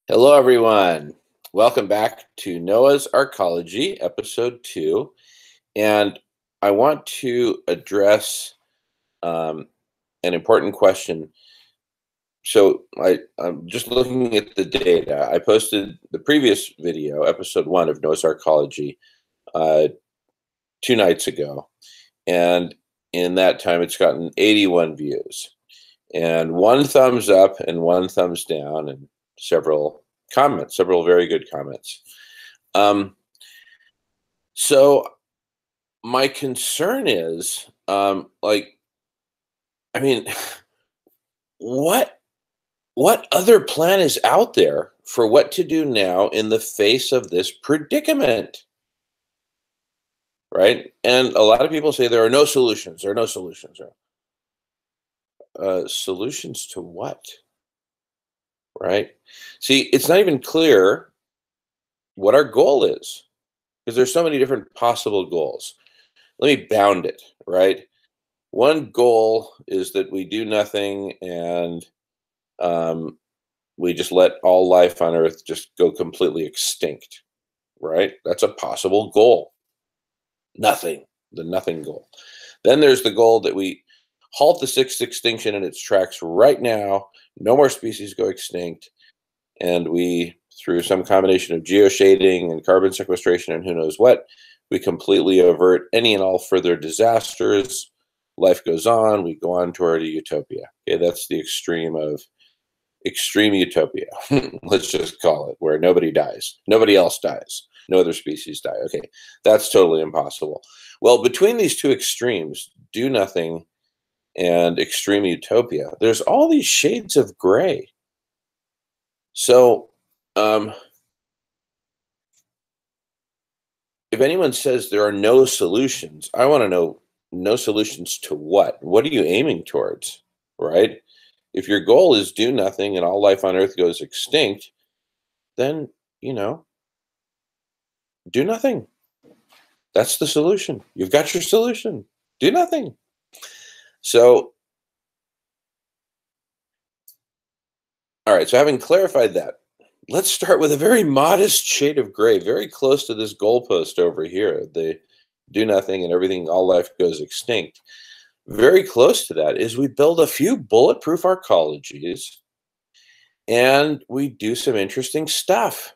Hello, everyone. Welcome back to Noah's Arkology, episode 2. And I want to address um, an important question. I'm just looking at the data. I posted the previous video, episode 1 of Noah's Arkology, uh, 2 nights ago. And in that time, it's gotten 81 views. And one thumbs up and one thumbs down, and several comments, several very good comments. Um, so my concern is, I mean, what what other plan is out there for what to do now in the face of this predicament, right? And a lot of people say there are no solutions. There are no solutions. Solutions to what, right? See, it's not even clear what our goal is because there's so many different possible goals. Let me bound it, right? One goal is that we do nothing and um, we just let all life on Earth just go completely extinct, right? That's a possible goal. Nothing, the nothing goal. Then there's the goal that we halt the sixth extinction in its tracks right now. No more species go extinct. And we, through some combination of geoshading and carbon sequestration and who knows what, we completely avert any and all further disasters. Life goes on. We go on toward a utopia. Okay, that's the extreme of extreme utopia. Let's just call it, where nobody dies, nobody else dies, no other species die. Okay, that's totally impossible. Well, between these two extremes, do nothing and extreme utopia, there's all these shades of gray. So, if anyone says there are no solutions, I want to know, no solutions to what? What are you aiming towards, right? If your goal is do nothing and all life on Earth goes extinct, then, do nothing. That's the solution. You've got your solution. Do nothing. So, all right. So, having clarified that, let's start with a very modest shade of gray, very close to this goalpost over here. The do nothing and everything, all life goes extinct. Very close to that is we build a few bulletproof arcologies and we do some interesting stuff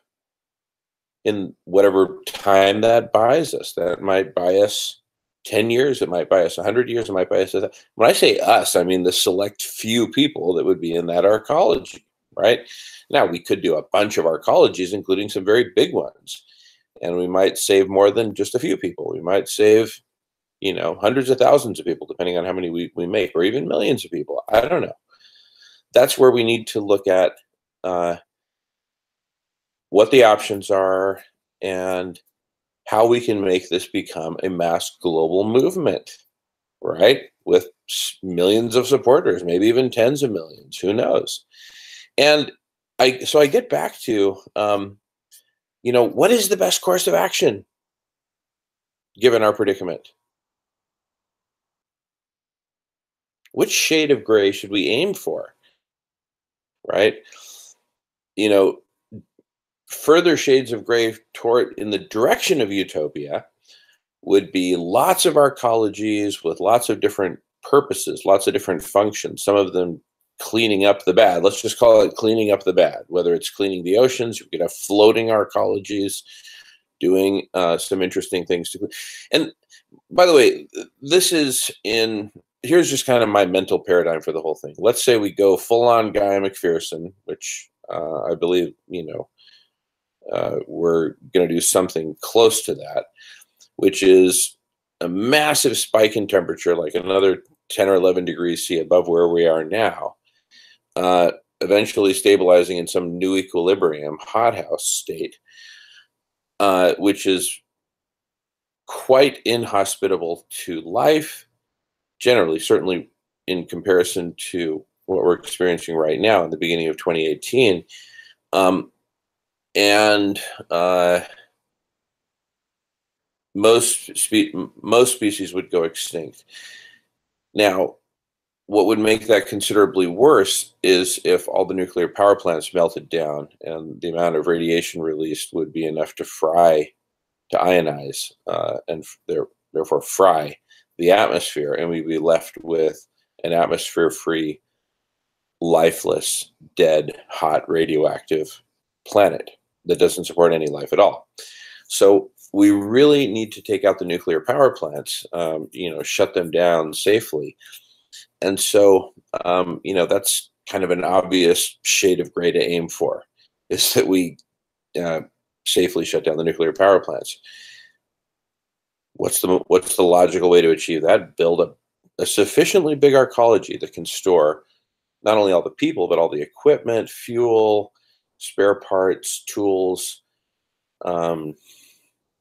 in whatever time that buys us. That might buy us 10 years, it might buy us 100 years, it might buy us. When I say us, I mean the select few people that would be in that arcology, right? Now, we could do a bunch of arcologies, including some very big ones, and we might save more than just a few people. We might save, hundreds of thousands of people, depending on how many we make, or even millions of people. I don't know. That's where we need to look at uh, what the options are and how we can make this become a mass global movement, right? With millions of supporters, maybe even tens of millions, who knows? And I get back to, what is the best course of action given our predicament? Which shade of gray should we aim for, right? You know, Further shades of gray toward in the direction of utopia would be lots of arcologies with lots of different purposes, lots of different functions, some of them cleaning up the bad. Let's just call it cleaning up the bad, whether it's cleaning the oceans, you could have floating arcologies doing some interesting things. And by the way, here's just kind of my mental paradigm for the whole thing. Let's say we go full on Guy McPherson, which I believe, we're going to do something close to that, which is a massive spike in temperature, like another 10 or 11 degrees C above where we are now, eventually stabilizing in some new equilibrium, hothouse state, which is quite inhospitable to life, generally, certainly in comparison to what we're experiencing right now in the beginning of 2018. And most species would go extinct. Now, what would make that considerably worse is if all the nuclear power plants melted down and the amount of radiation released would be enough to ionize, and therefore fry the atmosphere, and we'd be left with an atmosphere-free, lifeless, dead, hot, radioactive planet that doesn't support any life at all. So we really need to take out the nuclear power plants, shut them down safely. And so, that's kind of an obvious shade of gray to aim for, is that we safely shut down the nuclear power plants. What's the logical way to achieve that? Build a sufficiently big arcology that can store not only all the people, but all the equipment, fuel, spare parts, tools, you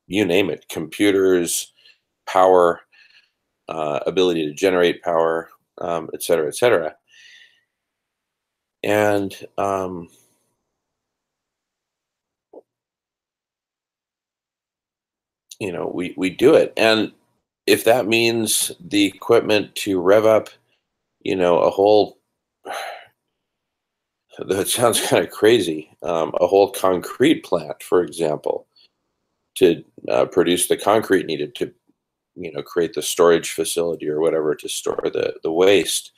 name it, computers, power, ability to generate power, et cetera, et cetera. And we do it. And if that means the equipment to rev up, a whole, that sounds kind of crazy, a whole concrete plant, for example, to produce the concrete needed to, create the storage facility or whatever to store the waste.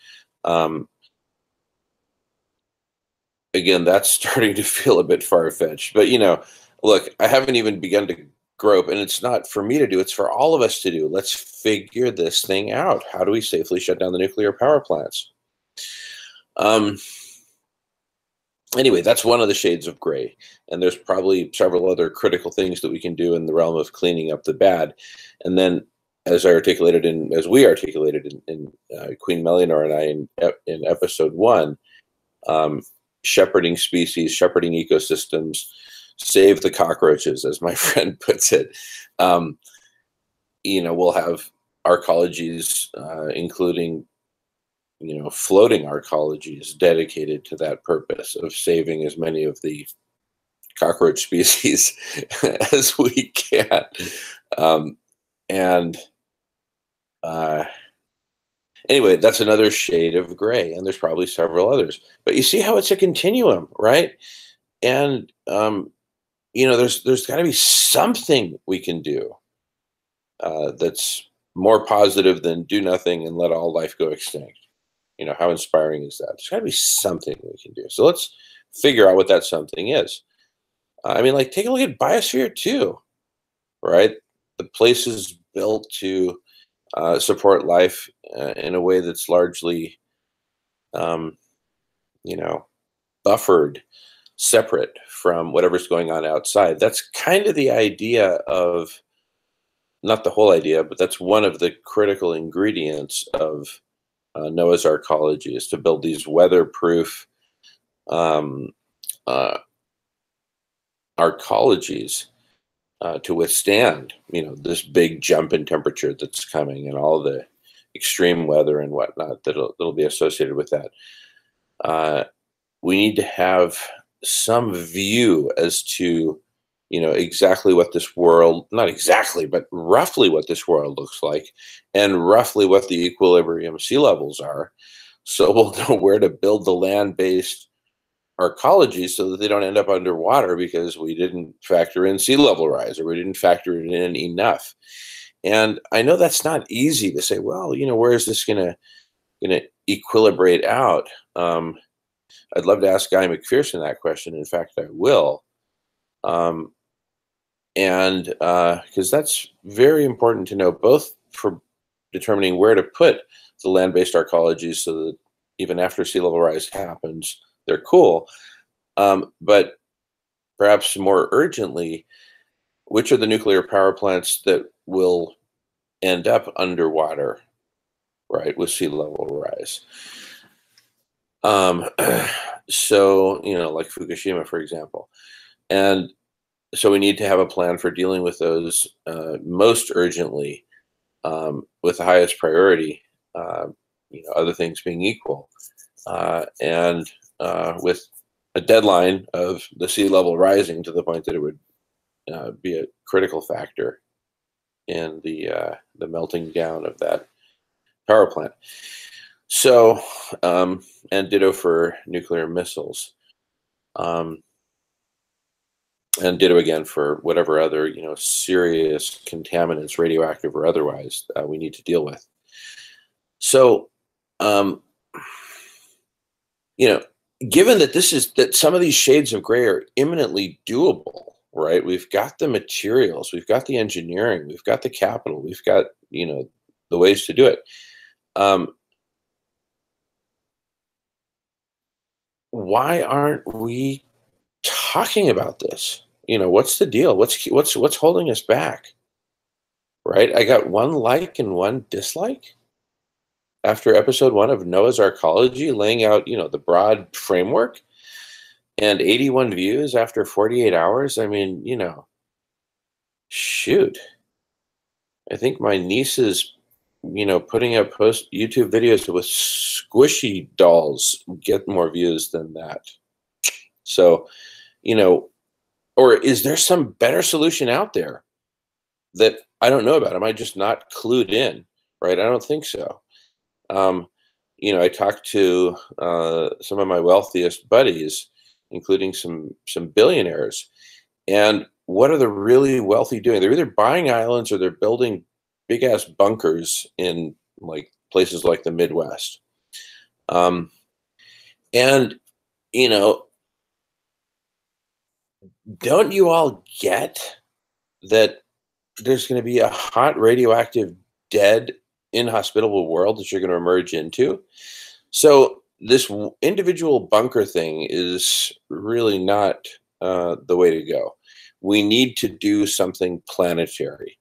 Again, that's starting to feel a bit far-fetched. But, look, I haven't even begun to grope, and it's not for me to do, it's for all of us to do. Let's figure this thing out. How do we safely shut down the nuclear power plants? Anyway, that's one of the shades of gray. And there's probably several other critical things that we can do in the realm of cleaning up the bad. And then, as we articulated in Queen Melianor and I in episode 1, shepherding species, shepherding ecosystems, save the cockroaches, as my friend puts it. We'll have arcologies, including, floating arcologies dedicated to that purpose of saving as many of the cockroach species as we can. Anyway, that's another shade of gray, and there's probably several others. But you see how it's a continuum, right? And there's got to be something we can do that's more positive than do nothing and let all life go extinct. How inspiring is that? There's got to be something we can do. So let's figure out what that something is. Take a look at Biosphere 2, right? The place is built to support life in a way that's largely, buffered, separate from whatever's going on outside. That's kind of the idea of, not the whole idea, but that's one of the critical ingredients of Noah's Arkology, is to build these weatherproof arcologies to withstand, this big jump in temperature that's coming and all the extreme weather and whatnot that'll be associated with that. We need to have some view as to, exactly what this world, not exactly, but roughly what this world looks like, and roughly what the equilibrium sea levels are. So we'll know where to build the land-based arcology so that they don't end up underwater because we didn't factor in sea level rise, or we didn't factor it in enough. And I know that's not easy to say, well, where is this gonna equilibrate out? I'd love to ask Guy McPherson that question. In fact, I will. Because that's very important to know, both for determining where to put the land-based arcologies so that even after sea level rise happens, they're cool. But perhaps more urgently, which are the nuclear power plants that will end up underwater, right, with sea level rise? So, like Fukushima, for example. And so we need to have a plan for dealing with those most urgently, with the highest priority, other things being equal. And with a deadline of the sea level rising to the point that it would be a critical factor in the melting down of that power plant. So, and ditto for nuclear missiles. Um, and ditto again for whatever other, serious contaminants, radioactive or otherwise, we need to deal with. So, um, you know, given that that some of these shades of gray are imminently doable, right? We've got the materials, we've got the engineering, we've got the capital, we've got, the ways to do it. Um, why aren't we talking about this? What's the deal? What's holding us back? Right? I got one like and one dislike after episode 1 of Noah's Arkology, laying out, the broad framework, and 81 views after 48 hours. I mean, shoot. I think my niece is, putting up post YouTube videos with squishy dolls get more views than that. So, you know, or is there some better solution out there that I don't know about? Am I just not clued in? Right? I don't think so. Um, I talked to some of my wealthiest buddies, including some billionaires, and what are the really wealthy doing? They're either buying islands or they're building big ass bunkers in like places like the Midwest. Um, and you know, don't you all get that there's going to be a hot radioactive, dead, inhospitable world that you're going to emerge into? So this individual bunker thing is really not the way to go. We need to do something planetary,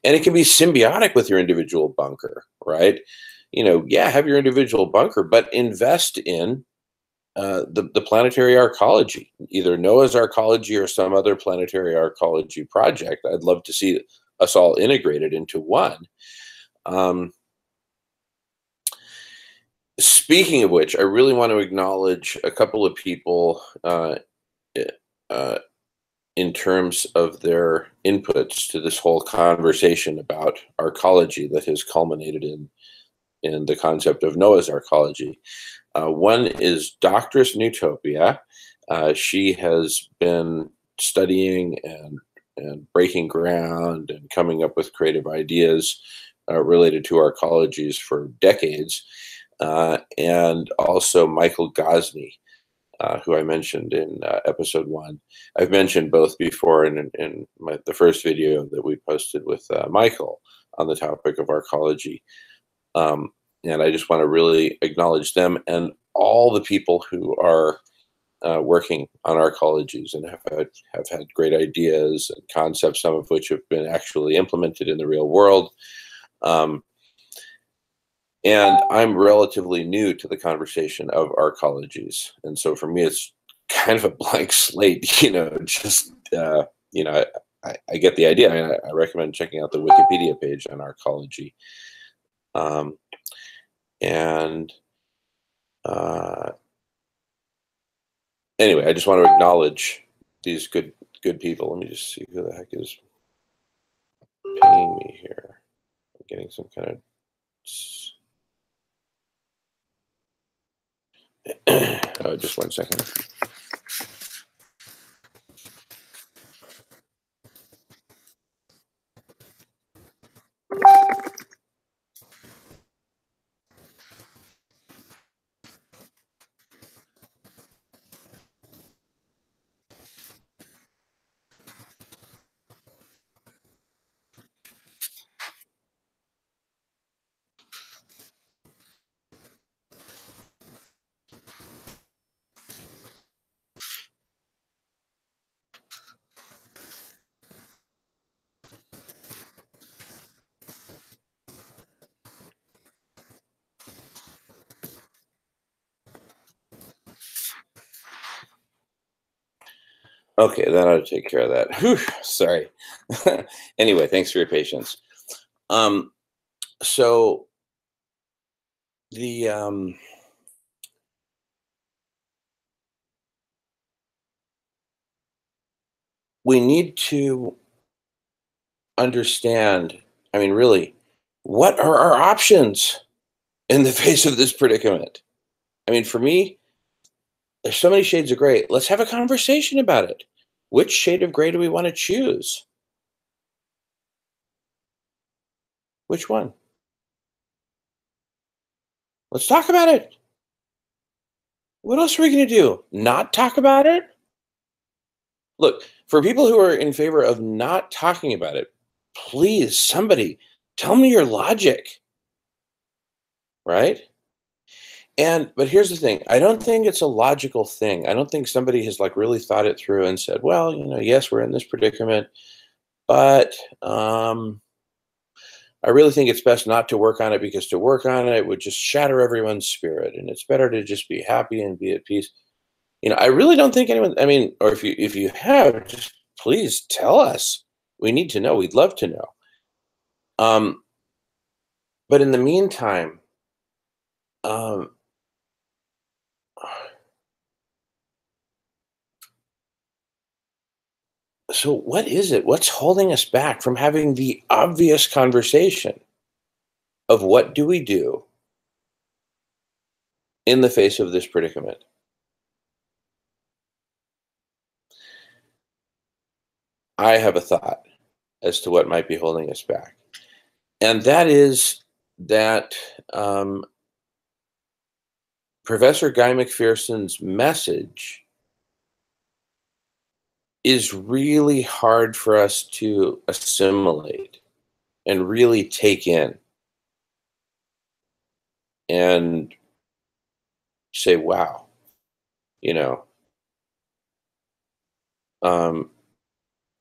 and it can be symbiotic with your individual bunker, right? Yeah, have your individual bunker, but invest in the planetary arcology, either Noah's Arkology or some other planetary arcology project. I'd love to see us all integrated into one. Um, Speaking of which, I really want to acknowledge a couple of people uh, in terms of their inputs to this whole conversation about arcology that has culminated in the concept of Noah's Arkology. One is Doctress Newtopia. She has been studying and breaking ground and coming up with creative ideas related to arcologies for decades. And also Michael Gosney, who I mentioned in episode 1. I've mentioned both before in the first video that we posted with Michael on the topic of arcology. And I just want to really acknowledge them and all the people who are working on arcologies and have had great ideas and concepts, some of which have been actually implemented in the real world. And I'm relatively new to the conversation of arcologies. And so for me, it's kind of a blank slate, just, I get the idea. I recommend checking out the Wikipedia page on arcology. And anyway, I just want to acknowledge these good people. Let me just see who the heck is pinging me here. I'm getting some kind of... oh, just 1 second. Okay, that ought to take care of that. Whew, sorry. Anyway, thanks for your patience. So the we need to understand, I mean, really, what are our options? in the face of this predicament. I mean, for me, there's so many shades of gray. Let's have a conversation about it. Which shade of gray do we want to choose? Which one? Let's talk about it. What else are we going to do? Not talk about it? Look, for people who are in favor of not talking about it, please, somebody tell me your logic, right? But here's the thing. I don't think it's a logical thing. I don't think somebody has like really thought it through and said, well, yes, we're in this predicament, but I really think it's best not to work on it because to work on it would just shatter everyone's spirit, and it's better to just be happy and be at peace. I really don't think anyone. I mean, or if you have, just please tell us. We need to know. We'd love to know. Um, but in the meantime, um, so what is it? What's holding us back from having the obvious conversation of what do we do in the face of this predicament? I have a thought as to what might be holding us back. And that is that Professor Guy McPherson's message is really hard for us to assimilate and really take in and say, wow, you know. Um,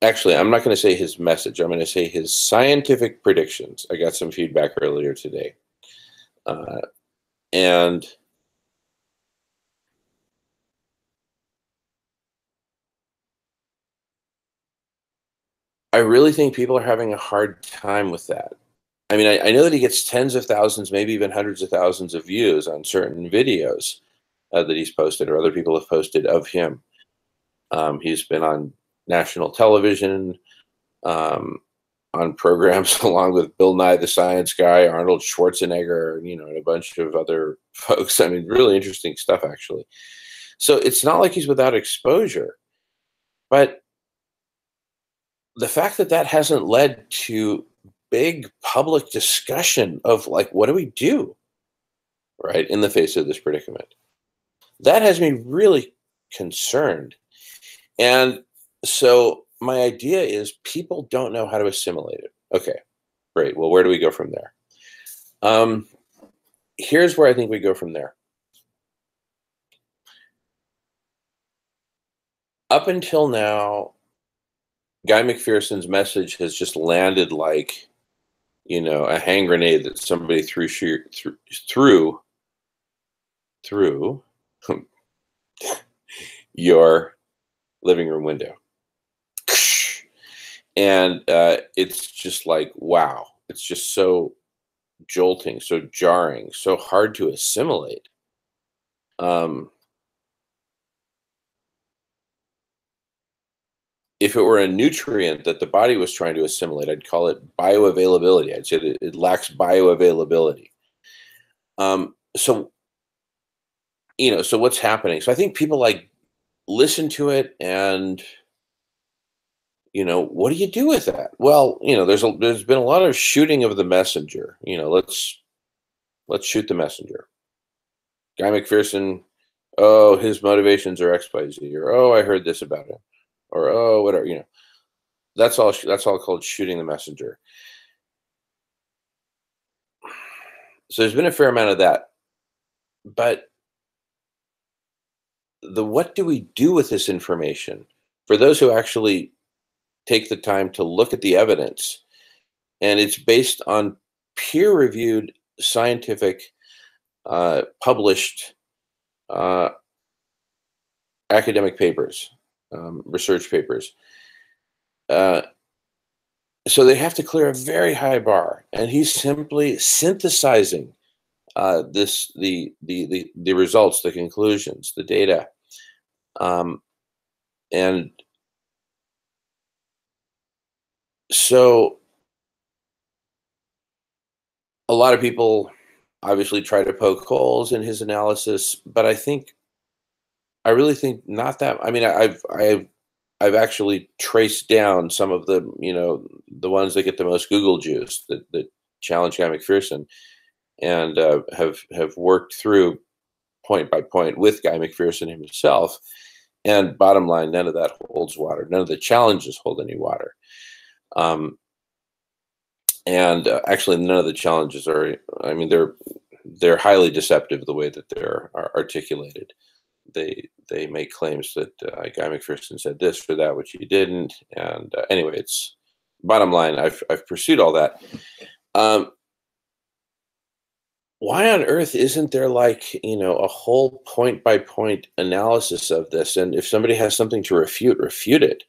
Actually, I'm not going to say his message. I'm going to say his scientific predictions. I got some feedback earlier today. Uh, and I really think people are having a hard time with that. I mean, I know that he gets tens of thousands, maybe even hundreds of thousands of views on certain videos that he's posted or other people have posted of him. He's been on national television, um, on programs along with Bill Nye the Science Guy, Arnold Schwarzenegger, and a bunch of other folks. I mean, really interesting stuff, actually. So it's not like he's without exposure, but the fact that that hasn't led to big public discussion of like, what do we do, right, in the face of this predicament? That has me really concerned. And so my idea is people don't know how to assimilate it. Okay, great. Well, where do we go from there? Um, Here's where I think we go from there. Up until now, Guy McPherson's message has just landed like, a hand grenade that somebody threw through your living room window. And it's just like, wow. It's just so jolting, so jarring, so hard to assimilate. Um, if it were a nutrient that the body was trying to assimilate, I'd call it bioavailability. I'd say that it lacks bioavailability. So so what's happening? So I think people like listen to it and what do you do with that? Well, there's been a lot of shooting of the messenger. Let's shoot the messenger. Guy McPherson, oh, his motivations are XYZ, or oh, I heard this about him, or oh, whatever. That's all. That's all called shooting the messenger. So there's been a fair amount of that, but what do we do with this information for those who actually take the time to look at the evidence? And it's based on peer-reviewed, scientific, published uh, academic papers, research papers. Uh, so they have to clear a very high bar, and he's simply synthesizing the results, the conclusions, the data, and so a lot of people obviously try to poke holes in his analysis, but I really think not that. I mean, I've actually traced down some of the, the ones that get the most Google juice that challenge Guy McPherson, and have worked through point by point with Guy McPherson himself. And bottom line, none of that holds water. None of the challenges hold any water. And actually, none of the challenges are. I mean, they're highly deceptive the way that they're articulated. They make claims that Guy McPherson said this or that, which he didn't. And anyway, it's bottom line. I've pursued all that. Why on earth isn't there a whole point by point analysis of this? And if somebody has something to refute it,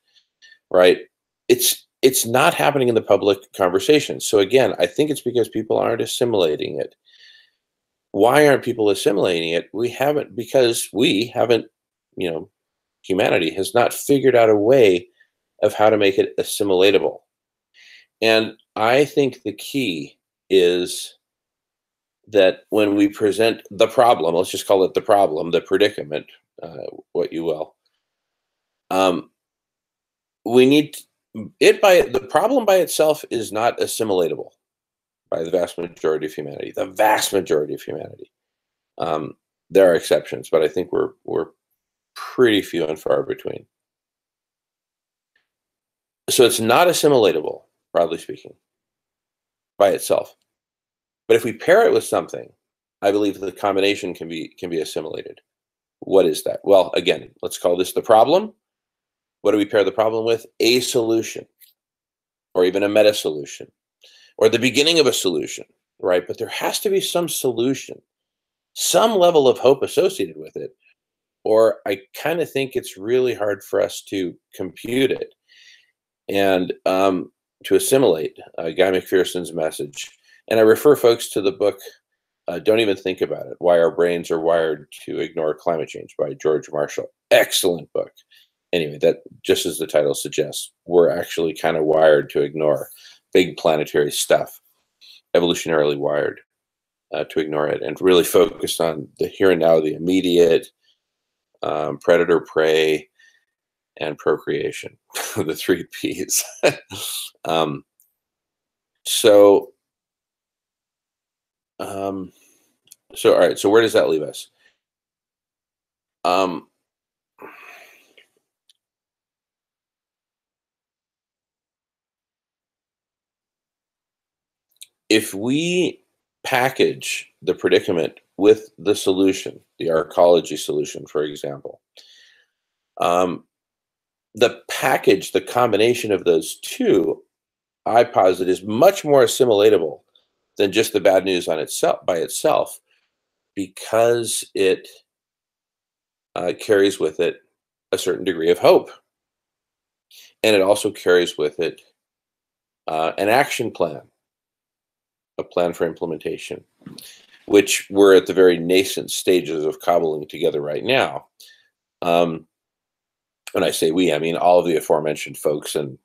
right? It's not happening in the public conversation. So again, I think it's because people aren't assimilating it. Why aren't people assimilating it? Because we haven't, humanity has not figured out a way of how to make it assimilatable. And I think the key is that when we present the problem, let's just call it the problem, the predicament, what you will, we need the problem by itself is not assimilatable by the vast majority of humanity. The vast majority of humanity. There are exceptions, but I think we're pretty few and far between. So it's not assimilatable, broadly speaking, by itself. But if we pair it with something, I believe the combination can be assimilated. What is that? Well, again, let's call this the problem. What do we pair the problem with? A solution, or even a meta solution, or the beginning of a solution, right? But there has to be some solution, some level of hope associated with it, or I kind of think it's really hard for us to compute it and to assimilate Guy McPherson's message. And I refer folks to the book, Don't Even Think About It, Why Our Brains Are Wired to Ignore Climate Change by George Marshall. Excellent book. Anyway, that, just as the title suggests, we're actually kind of wired to ignore big planetary stuff, evolutionarily wired to ignore it, and really focus on the here and now, the immediate, predator, prey, and procreation, the 3 Ps. So all right, so where does that leave us? If we package the predicament with the solution, the Arkology solution, for example, the package, the combination of those two, I posit, is much more assimilatable than just the bad news on itself by itself, because it carries with it a certain degree of hope, and it also carries with it an action plan, a plan for implementation, which we're at the very nascent stages of cobbling together right now. When I say we, I mean all of the aforementioned folks and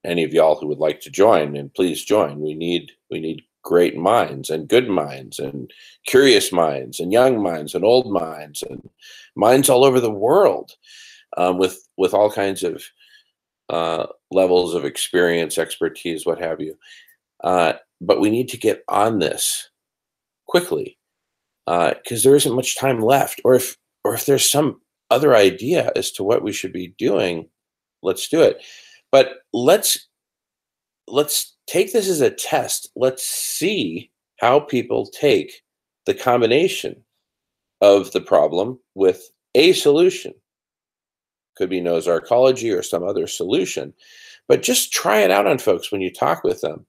any of y'all who would like to join, and please join. We need great minds and good minds and curious minds and young minds and old minds and minds all over the world, with all kinds of levels of experience, expertise, what have you. But we need to get on this quickly, because there isn't much time left. Or if there's some other idea as to what we should be doing, let's do it. But let's take this as a test. Let's see how people take the combination of the problem with a solution. Could be Noah's Arkology or some other solution, but just try it out on folks when you talk with them.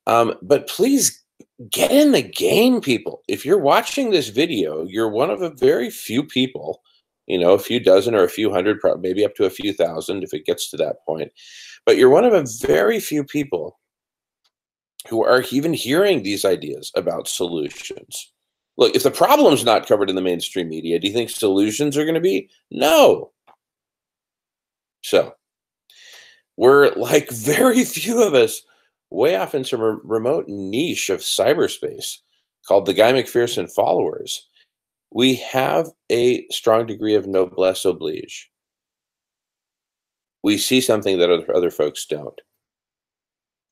But please get in the game, people. If you're watching this video, you're one of a very few people, a few dozen or a few hundred, maybe up to a few thousand if it gets to that point. But you're one of a very few people who are even hearing these ideas about solutions. Look, if the problem's not covered in the mainstream media, do you think solutions are going to be? No. So we're like very few of us way off in some remote niche of cyberspace, called the Guy McPherson followers, we have a strong degree of noblesse oblige. We see something that other folks don't.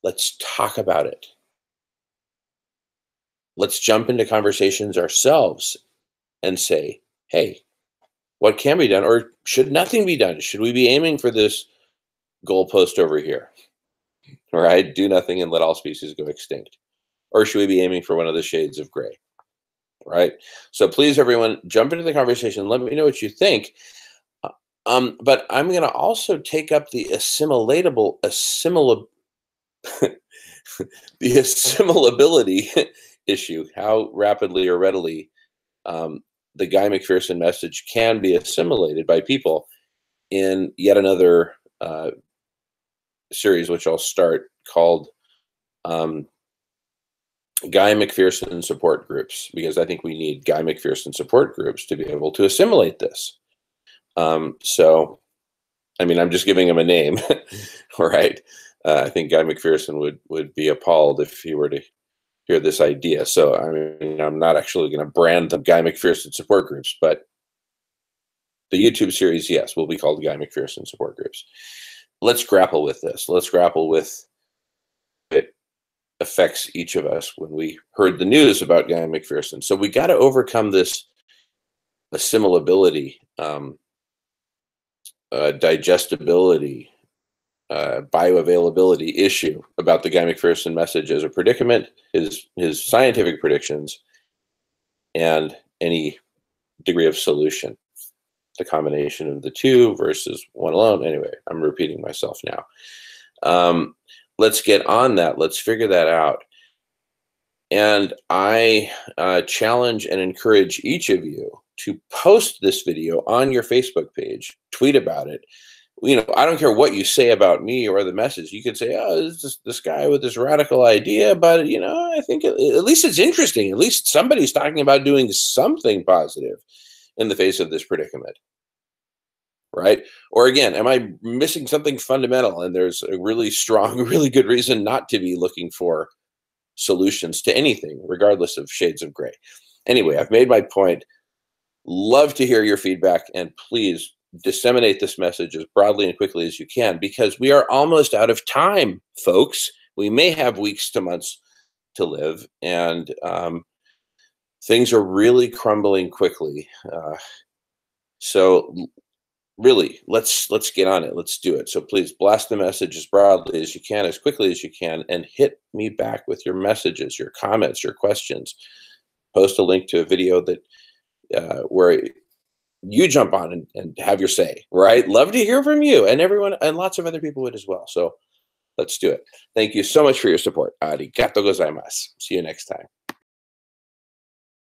Let's talk about it. Let's jump into conversations ourselves and say, hey, what can be done, or should nothing be done? Should we be aiming for this goalpost over here? Right? Do nothing and let all species go extinct. Or should we be aiming for one of the shades of gray? Right? So please, everyone, jump into the conversation. Let me know what you think. But I'm going to also take up the the assimilability issue. How rapidly or readily the Guy McPherson message can be assimilated by people in yet another series, which I'll start, called Guy McPherson support groups, because I think we need Guy McPherson support groups to be able to assimilate this. So, I mean, I'm just giving him a name, all right? I think Guy McPherson would be appalled if he were to hear this idea. So, I mean, I'm not actually going to brand them Guy McPherson support groups, but the YouTube series, yes, will be called Guy McPherson support groups. Let's grapple with this. Let's grapple with it affects each of us when we heard the news about Guy McPherson. So we got to overcome this assimilability, digestibility, bioavailability issue about the Guy McPherson message as a predicament, his scientific predictions, and any degree of solution. The combination of the two versus one alone. Anyway, I'm repeating myself now. Let's get on that. Let's figure that out. And I challenge and encourage each of you to post this video on your Facebook page, tweet about it. You know, I don't care what you say about me or the message. You could say, oh, this guy with this radical idea, but, you know, I think at least it's interesting. At least somebody's talking about doing something positive in the face of this predicament. Right? Or again, am I missing something fundamental? And there's a really strong, really good reason not to be looking for solutions to anything, regardless of shades of gray. Anyway, I've made my point. Love to hear your feedback, and please disseminate this message as broadly and quickly as you can, because we are almost out of time, folks. We may have weeks to months to live, and things are really crumbling quickly. So really, let's get on it. Let's do it. So please blast the message as broadly as you can, as quickly as you can, and hit me back with your messages, your comments, your questions. Post a link to a video that where you jump on and have your say, right? Love to hear from you, and everyone, and lots of other people would as well. So let's do it. Thank you so much for your support. Arigato gozaimasu. See you next time.